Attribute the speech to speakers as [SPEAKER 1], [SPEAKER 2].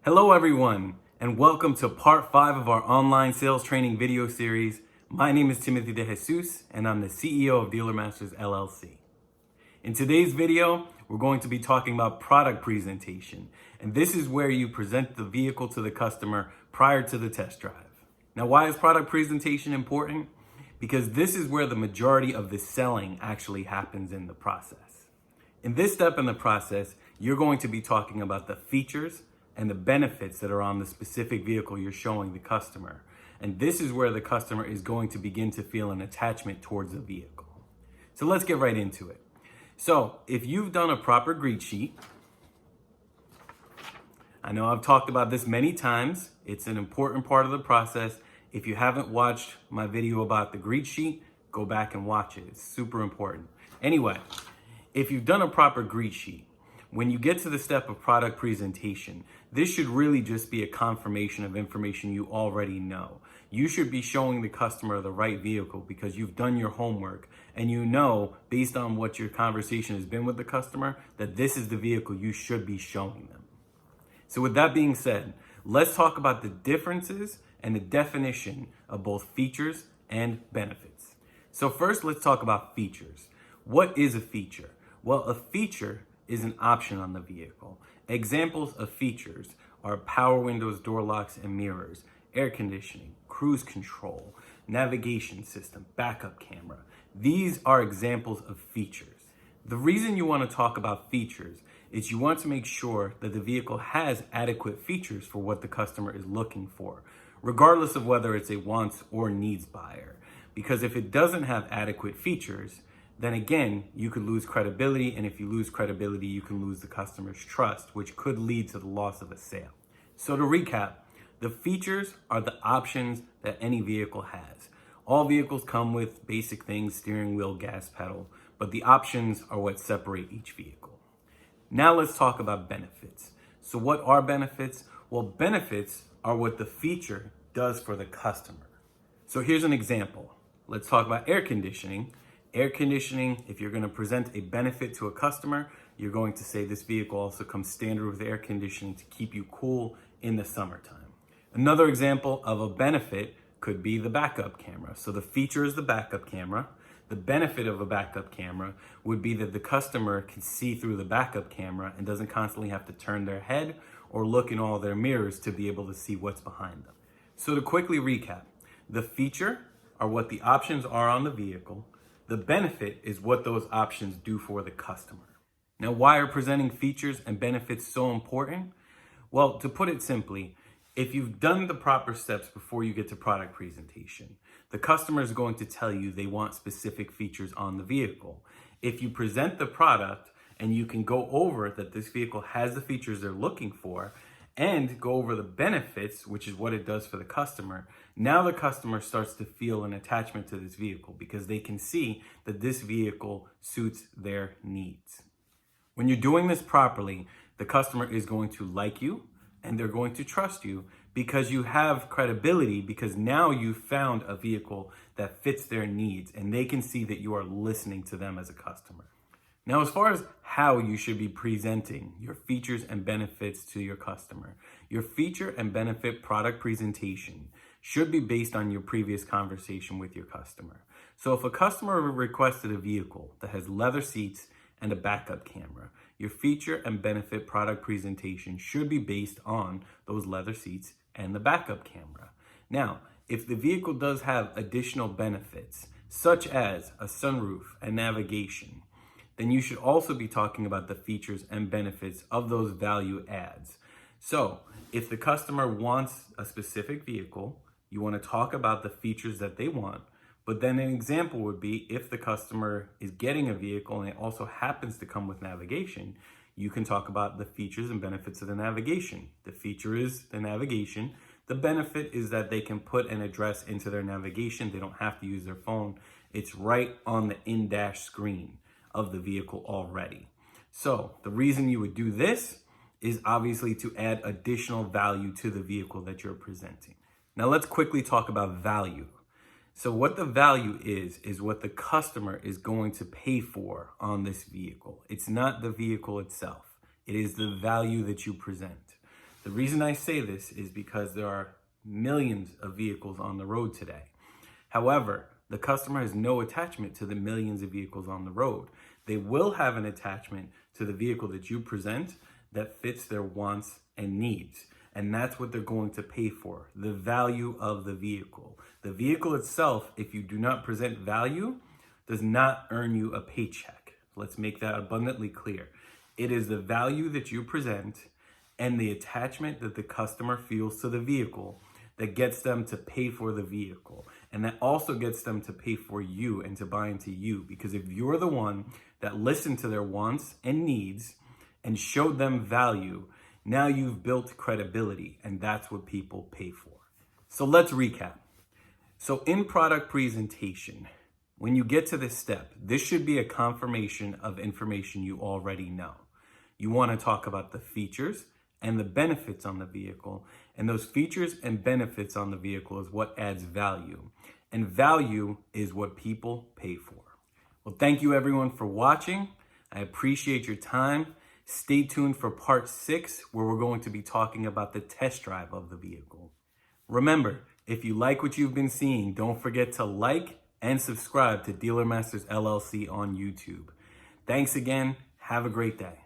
[SPEAKER 1] Hello everyone, and welcome to part 5 of our online sales training video series. My name is Timothy De Jesus, and I'm the CEO of Dealer Masters LLC. In today's video, we're going to be talking about product presentation, and this is where you present the vehicle to the customer prior to the test drive. Now, why is product presentation important? Because this is where the majority of the selling actually happens in the process. In this step in the process, you're going to be talking about the features and the benefits that are on the specific vehicle you're showing the customer. And this is where the customer is going to begin to feel an attachment towards the vehicle. So let's get right into it. So if you've done a proper greet sheet, I know I've talked about this many times. It's an important part of the process. If you haven't watched my video about the greet sheet, go back and watch it. It's super important. Anyway, if you've done a proper greet sheet, when you get to the step of product presentation, this should really just be a confirmation of information you already know. You should be showing the customer the right vehicle because you've done your homework and you know, based on what your conversation has been with the customer, that this is the vehicle you should be showing them. So with that being said, let's talk about the differences and the definition of both features and benefits. So first, let's talk about features. What is a feature? Well, a feature is an option on the vehicle. Examples of features are power windows, door locks, and mirrors, air conditioning, cruise control, navigation system, backup camera. These are examples of features. The reason you want to talk about features is you want to make sure that the vehicle has adequate features for what the customer is looking for, regardless of whether it's a wants or needs buyer. Because if it doesn't have adequate features, then again, you could lose credibility. And if you lose credibility, you can lose the customer's trust, which could lead to the loss of a sale. So to recap, the features are the options that any vehicle has. All vehicles come with basic things, steering wheel, gas pedal, but the options are what separate each vehicle. Now let's talk about benefits. So what are benefits? Well, benefits are what the feature does for the customer. So here's an example. Let's talk about air conditioning. Air conditioning, if you're going to present a benefit to a customer, you're going to say this vehicle also comes standard with air conditioning to keep you cool in the summertime. Another example of a benefit could be the backup camera. So the feature is the backup camera. The benefit of a backup camera would be that the customer can see through the backup camera and doesn't constantly have to turn their head or look in all their mirrors to be able to see what's behind them. So to quickly recap, the feature are what the options are on the vehicle. The benefit is what those options do for the customer. Now, why are presenting features and benefits so important? Well, to put it simply, if you've done the proper steps before you get to product presentation, the customer is going to tell you they want specific features on the vehicle. If you present the product and you can go over that this vehicle has the features they're looking for, and go over the benefits, which is what it does for the customer, now the customer starts to feel an attachment to this vehicle because they can see that this vehicle suits their needs. When you're doing this properly, the customer is going to like you and they're going to trust you because you have credibility, because now you've found a vehicle that fits their needs and they can see that you are listening to them as a customer. Now, as far as how you should be presenting your features and benefits to your customer, your feature and benefit product presentation should be based on your previous conversation with your customer. So if a customer requested a vehicle that has leather seats and a backup camera, your feature and benefit product presentation should be based on those leather seats and the backup camera. Now, if the vehicle does have additional benefits, such as a sunroof and navigation, then you should also be talking about the features and benefits of those value adds. So if the customer wants a specific vehicle, you want to talk about the features that they want. But then an example would be if the customer is getting a vehicle and it also happens to come with navigation, you can talk about the features and benefits of the navigation. The feature is the navigation. The benefit is that they can put an address into their navigation. They don't have to use their phone. It's right on the in-dash screen of the vehicle already. So the reason you would do this is obviously to add additional value to the vehicle that you're presenting. Now let's quickly talk about value. So what the value is what the customer is going to pay for on this vehicle. It's not the vehicle itself. It is the value that you present. The reason I say this is because there are millions of vehicles on the road today. However, the customer has no attachment to the millions of vehicles on the road. They will have an attachment to the vehicle that you present that fits their wants and needs. And that's what they're going to pay for, the value of the vehicle. The vehicle itself, if you do not present value, does not earn you a paycheck. Let's make that abundantly clear. It is the value that you present and the attachment that the customer feels to the vehicle that gets them to pay for the vehicle. And that also gets them to pay for you and to buy into you. Because if you're the one that listened to their wants and needs and showed them value, now you've built credibility, and that's what people pay for. So let's recap. So in product presentation, when you get to this step, this should be a confirmation of information you already know. You want to talk about the features and the benefits on the vehicle, and those features and benefits on the vehicle is what adds value, and value is what people pay for. Well, thank you everyone for watching. I appreciate your time. Stay tuned for part 6, where we're going to be talking about the test drive of the vehicle. Remember, if you like what you've been seeing, don't forget to like and subscribe to Dealer Masters LLC on YouTube. Thanks again. Have a great day.